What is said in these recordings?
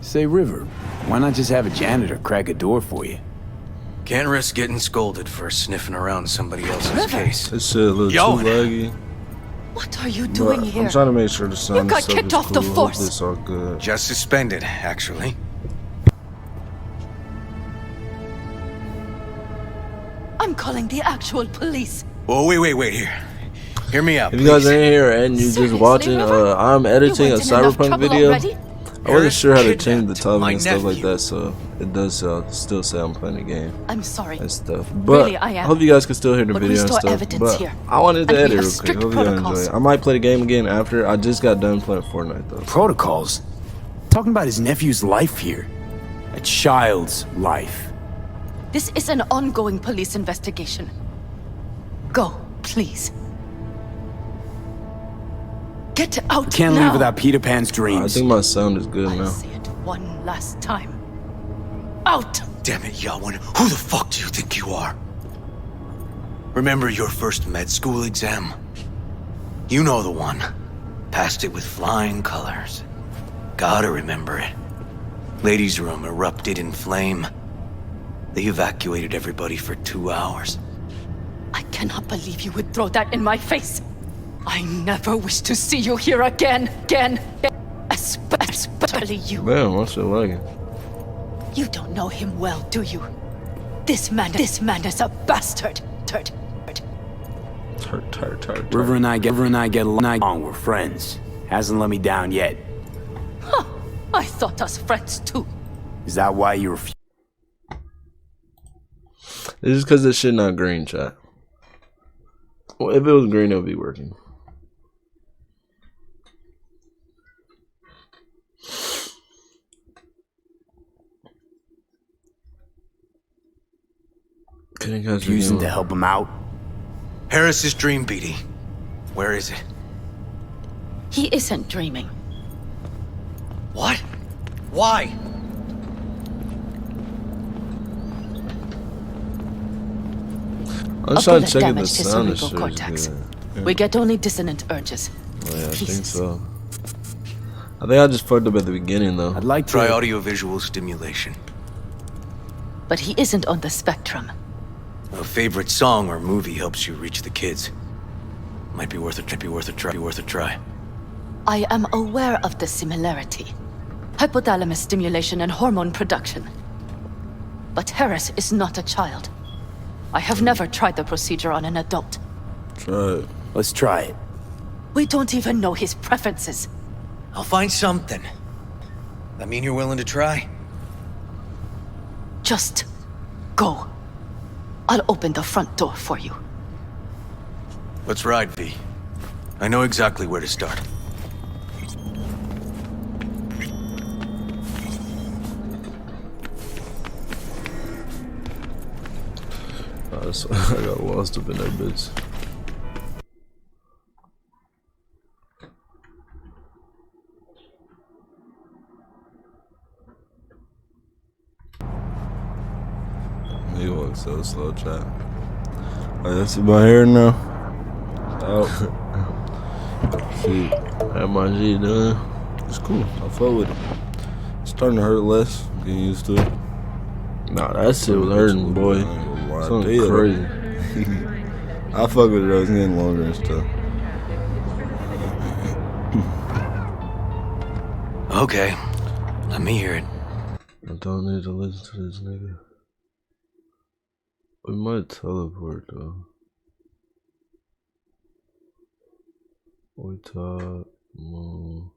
Say, River, why not just have a janitor crack a door for you? Can't risk getting scolded for sniffing around somebody else's case. This shit looks too laggy. What are you doing here? I'm trying to make sure the sound You got stuff kicked is off cool. the force. Hope this all good. Just suspended, actually. I'm calling the actual police. Oh, wait, here. Hear me out, If you guys please. ain't here and you just Seriously, watching, River? I'm editing a You weren't in enough CyberPunk trouble video. already? I wasn't sure how to change the Kidnapped timing my and stuff like nephew. that, so it does still say I'm playing the game I'm sorry. and stuff. But Really, I am. hope you guys can still hear the But we video and store stuff. evidence But here. I wanted to And we edit have real quick. strict Hope you guys enjoy protocols. it. I might play the game again after. I just got done playing Fortnite though. Protocols? Talking about his nephew's life here. A child's life. This is an ongoing police investigation. Go, please. Get out Can't now. leave without Peter Pan's I dreams. think my sound is good I'll now. say it one last time. Out! Damn it, Yawen. Who the fuck do you think you are? Remember your first med school exam? You know the one. Passed it with flying colors. Gotta remember it. Ladies' room erupted in flame. They evacuated everybody for 2 hours. I cannot believe you would throw that in my face. I never wish to see you here again. Especially you. Damn, what's it lagging? You don't know him well, do you? This man is a bastard. River and I get along. We're friends. Hasn't let me down yet. Huh. I thought us friends too. Is that why you refuse? It's just because this shit not green, chat. Well, if it was green, it would be working. Refusing to help him out? Harris's dream, BD. Where is it? He isn't dreaming. What? Why? I'm A trying bullet to check if the damaged his sound is cerebral sure cortex. good. We get only dissonant urges. Oh, yeah, I think Pieces. so. I think I just fucked up at the beginning though. I'd like to Try audiovisual stimulation. But he isn't on the spectrum. A favorite song or movie helps you reach the kids. Might be worth a try. I am aware of the similarity. Hypothalamus stimulation and hormone production. But Harris is not a child. I have never tried the procedure on an adult. Try it. Let's try it. We don't even know his preferences. I'll find something. That mean you're willing to try? Just go. I'll open the front door for you. Let's ride, V. I know exactly where to start. I got lost up in that bitch. He walks so slow, chat. Alright, that's my hair now. Oh. Shit. How my shit done? It's cool. I fuck with it. It's starting to hurt less. I'm getting used to it. Nah, that shit was hurting, boy. Something crazy. I fuck with it though. It's getting longer and stuff. Okay. Let me hear it. I don't need to listen to this nigga. We might teleport though. We talk more.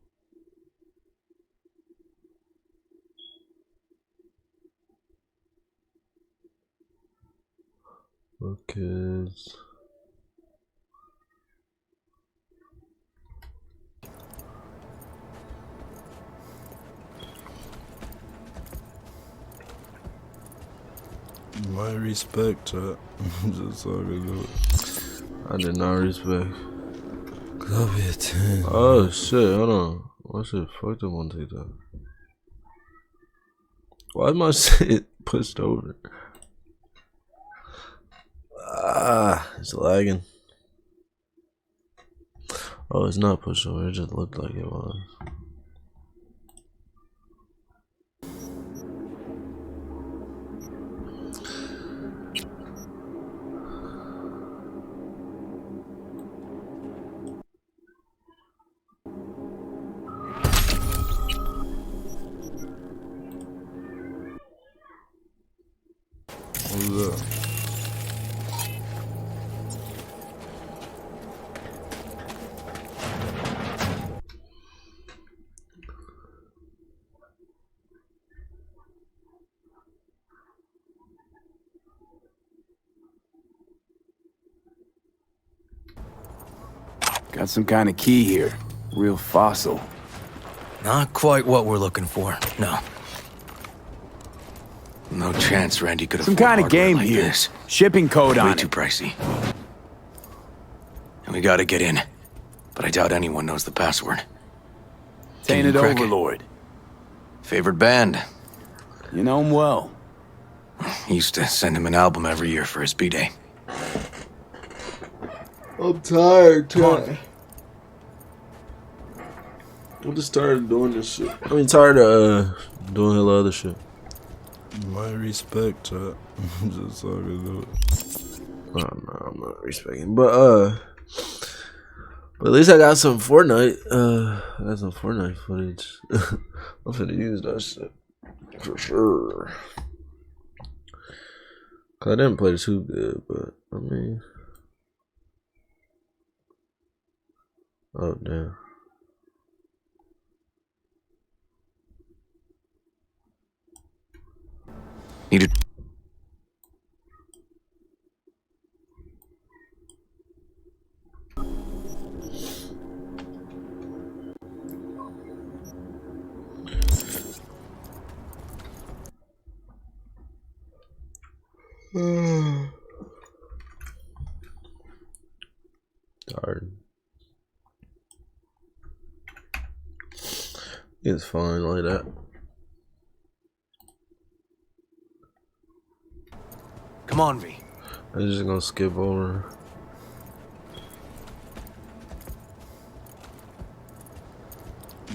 Look, kids. My respect, chat. Just so I can do it. I did not respect. I'll be a 10. Oh shit, hold on. My shit fucked up on TikTok. Why is my shit pushed over? Ah, it's lagging. Oh, it's not pushed over. It just looked like it was. Who's that? Got some kind of key here. Real fossil. Not quite what we're looking for, no. No chance Randy could Some afford kind of hardware game like here. this. Shipping code Way on too it. pricey. And we gotta get in. But I doubt anyone knows the password. Can you Tainted crack it? Overlord. Favorite band? You know him well. He used to send him an album every year for his B-Day. I'm tired, Ty. I'm just tired of doing this shit. I mean, tired of doing a lot of other shit. My respect, chat. I'm just talking to do it. No, I'm not respecting. But at least I got some Fortnite. I got some Fortnite footage. I'm finna use that shit for sure. Cause I didn't play too good, but I mean, oh damn. Needed. Tired. It's fine like that. Come on, V. I'm just gonna skip over.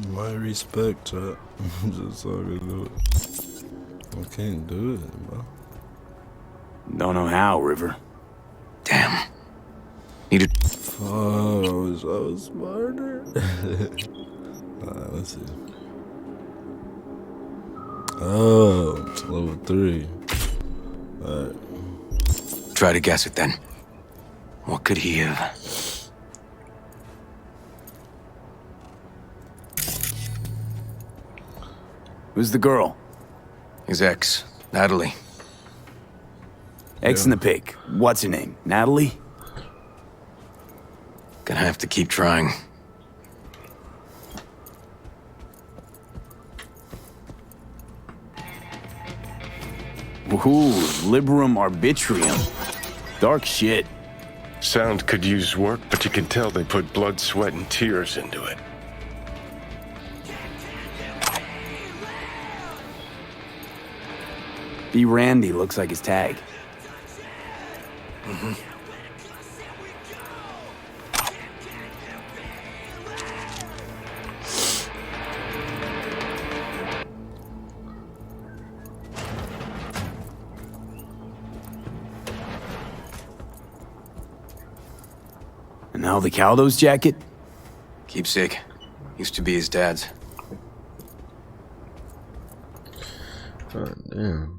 My respect, chat. I'm just talking to do it. I can't do it, bro. Don't know how, River. Damn. Needed. Oh, I was smarter. Let's see. Oh, it's level 3. Alright. Try to guess it then. What could he have? Who's the girl? His ex, Natalie. X in the pic. What's her name? Natalie? Gonna have to keep trying. Ooh, Liberum Arbitrium. Dark shit. Sound could use work, but you can tell they put blood, sweat, and tears into it. B. Randy looks like his tag. And now the Caldo's jacket? Keepsake. Used to be his dad's. God damn.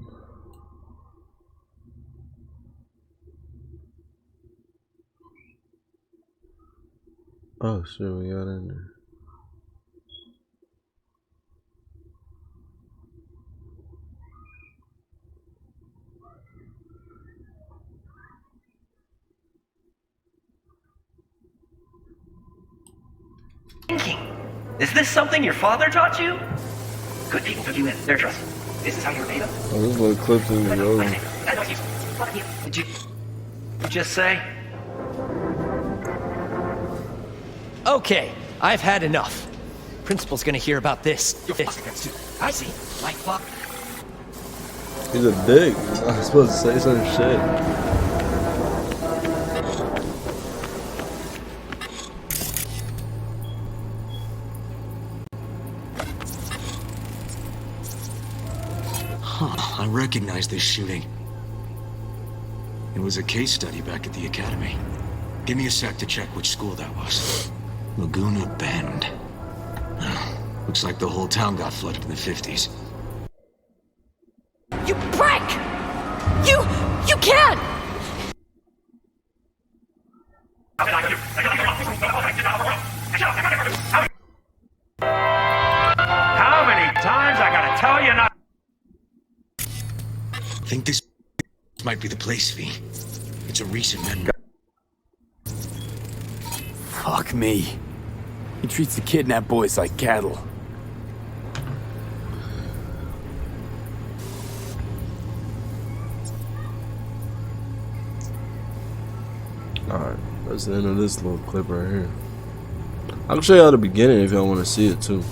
Oh shit, we got in there. Thinking. Is this something your father taught you? Good people took you in. Their trust. This is how you repay them? Oh, this little clips in the road. Did you just say? Okay, I've had enough. Principal's gonna hear about this. I see. My fuck. He's a dick. I was supposed to say some shit. I recognize this shooting. It was a case study back at the academy. Give me a sec to check which school that was. Laguna Bend. Looks like the whole town got flooded in the 50s. You prick! I gotta tell you not. I think this might be the place, V. It's a recent memory. Fuck me. He treats the kidnapped boys like cattle. Alright, that's the end of this little clip right here. I can show y'all the beginning if y'all want to see it too.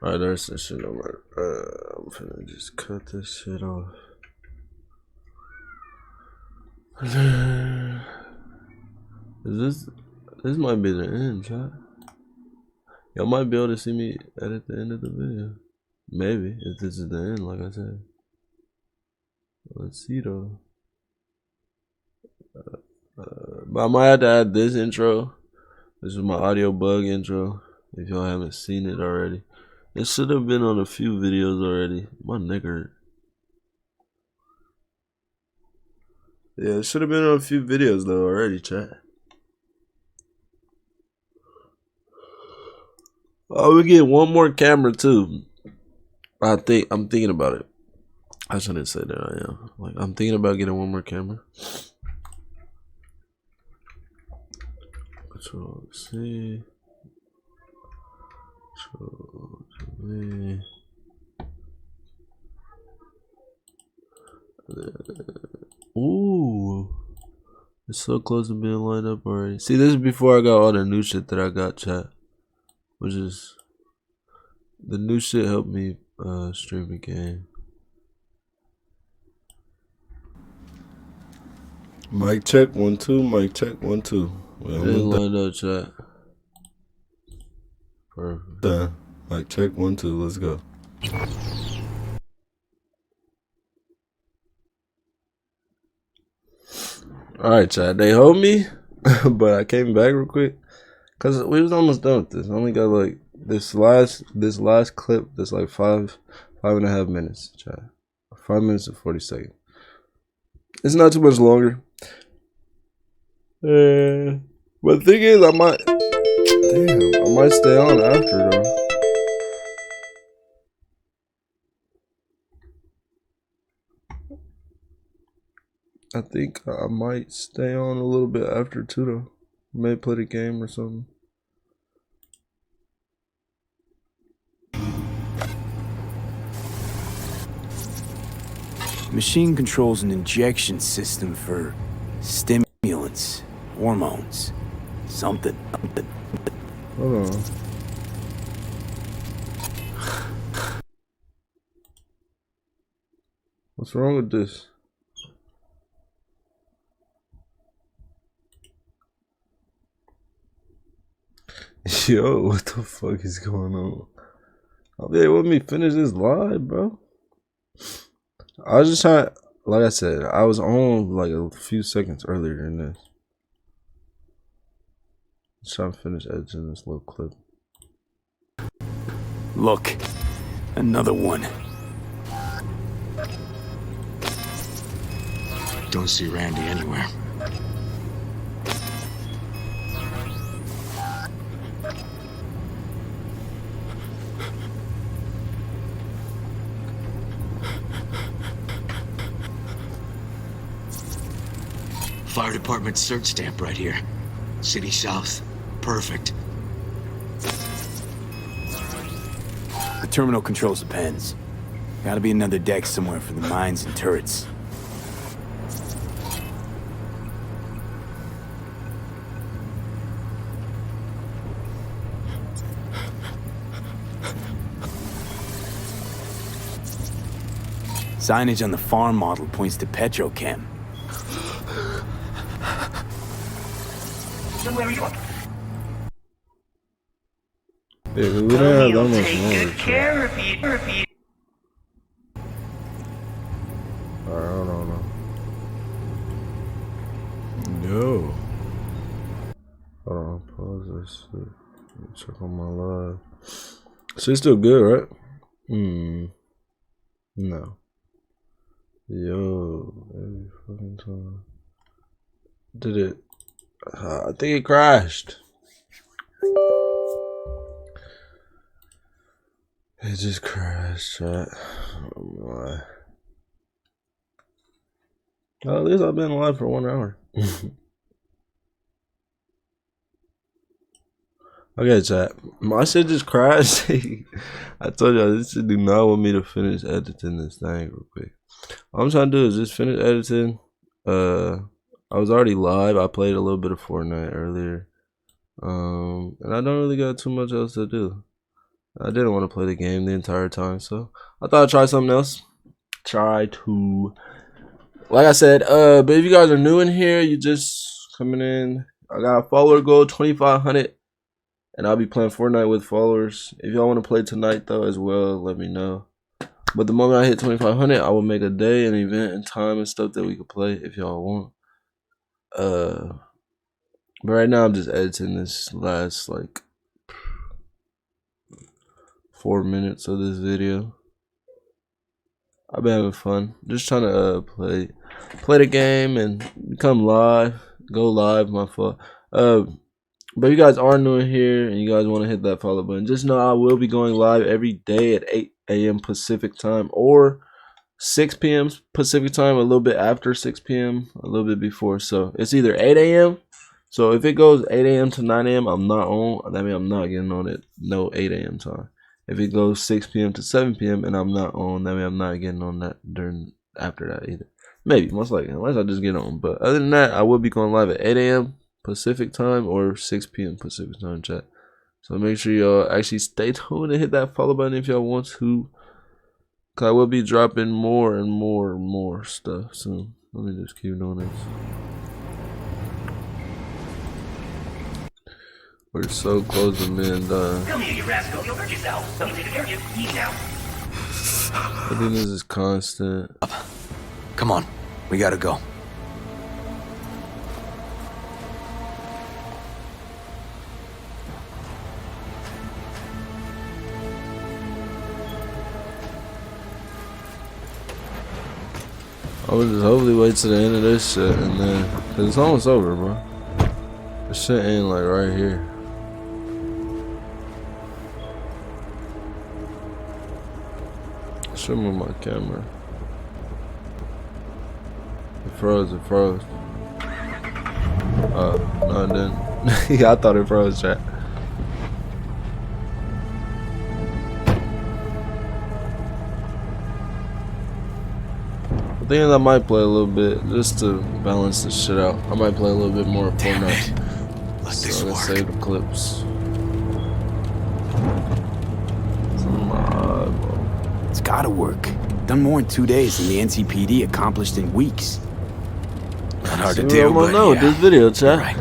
Alright, there's this shit over. I'm finna just cut this shit off. This might be the end, chat. Y'all might be able to see me edit the end of the video. Maybe, if this is the end, like I said. Let's see though. But I might have to add this intro. This is my audio bug intro. If y'all haven't seen it already. It should have been on a few videos already. My neck hurt. Yeah, it should have been on a few videos though already, chat. I would get one more camera too. I'm thinking about it. I shouldn't say that I am. Like, I'm thinking about getting one more camera. Control C. Control V. Ooh. It's so close to being lined up already. See, this is before I got all the new shit that I got, chat. Which is... The new shit helped me stream the game. Mic check 1 2. Mic check 1 2. Well, it's lined up, chat. Perfect. Done. Mic check 1 2. Let's go. All right, chat. They hold me, but I came back real quick because we was almost done with this. I only got like this last clip. That's like five and a half minutes, chat. 5 minutes and 40 seconds. It's not too much longer. But the thing is, I might stay on after though. I think I might stay on a little bit after too though. May play the game or something. Machine controls an injection system for stimulants, hormones, something. Hold on. What's wrong with this? Yo, what the fuck is going on? I'll be able to let me finish this live, bro. I was just trying, like I said, I was on like a few seconds earlier than this. Just trying to finish editing this little clip. Look, another one. Don't see Randy anywhere. Fire department search stamp right here. City South. Perfect. The terminal controls the pens. Gotta be another deck somewhere for the mines and turrets. Signage on the farm model points to Petrochem. So where are you? Yeah, we don't have that much Take more. good care of you. Alright, hold on. No. Hold on, pause this shit. Let me check on my live. Shit's still good, right? No. Yo, every fucking time. Did it? I think it crashed. It just crashed, chat. Oh my. Well, at least I've been live for 1 hour. Okay, chat. My shit just crashed. I told y'all this shit do not want me to finish editing this thing real quick. All I'm trying to do is just finish editing. I was already live. I played a little bit of Fortnite earlier. And I don't really got too much else to do. I didn't want to play the game the entire time, so I thought I'd try something else. Like I said, but if you guys are new in here, you just coming in. I got a follower goal, 2,500, and I'll be playing Fortnite with followers. If y'all want to play tonight though as well, let me know. But the moment I hit 2,500, I will make a day, an event, and time and stuff that we could play if y'all want. But right now I'm just editing this last like 4 minutes of this video. I've been having fun, just trying to play the game and become live, go live. My fault. But if you guys are new in here and you guys want to hit that follow button, just know I will be going live every day at 8 a.m. Pacific time or 6 p.m. Pacific time, a little bit after 6 p.m., a little bit before. So it's either 8 a.m. So if it goes 8 a.m. to 9 a.m., I'm not on. That means I'm not getting on it. No 8 a.m. time. If it goes 6 p.m. to 7 p.m. and I'm not on, that means I'm not getting on that after that either. Maybe, most likely, unless I just get on. But other than that, I will be going live at 8 a.m. Pacific time or 6 p.m. Pacific time, chat. So make sure y'all actually stay tuned and hit that follow button if y'all want to. Cause I will be dropping more and more and more stuff soon. Let me just keep doing this. We're so close to being done. Come here, you rascal. You'll hurt yourself. Something to care of you. Eat now. I think this is constant. Come on, we gotta go. I would just hopefully wait to the end of this shit and then, cause it's almost over, bro. This shit ain't like right here. Show me my camera. It froze. No, it didn't. Yeah, I thought it froze, chat. I think I might play a little bit just to balance this shit out. I might play a little bit more Fortnite. Let this So work. let's save the clips. It's gotta work. Done more in 2 days than the NCPD accomplished in weeks. Not hard to See, do, I'm but gonna know with yeah, this video, you're chat. right.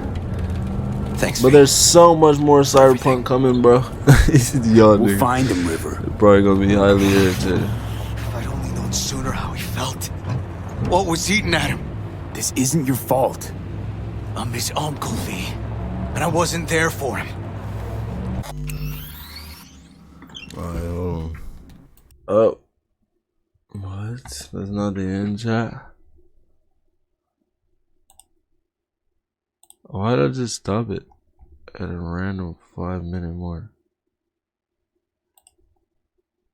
Thanks, But V. there's so much more CyberPunk coming, bro. Y'all We'll nigga. find him, River. They're probably gonna be highly irritated. If I'd only known sooner how he felt. What was eating at him? This isn't your fault. I'm his uncle, V. And I wasn't there for him. Alright, hold on. Oh. What? That's not the end, chat? Why did I just stop it at a random 5-minute mark?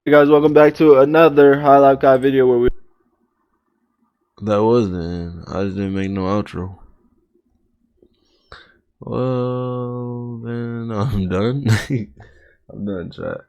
Hey guys, welcome back to another HighLyfe guy video where we... That was the end. I just didn't make no outro. Well, then I'm done. I'm done, chat.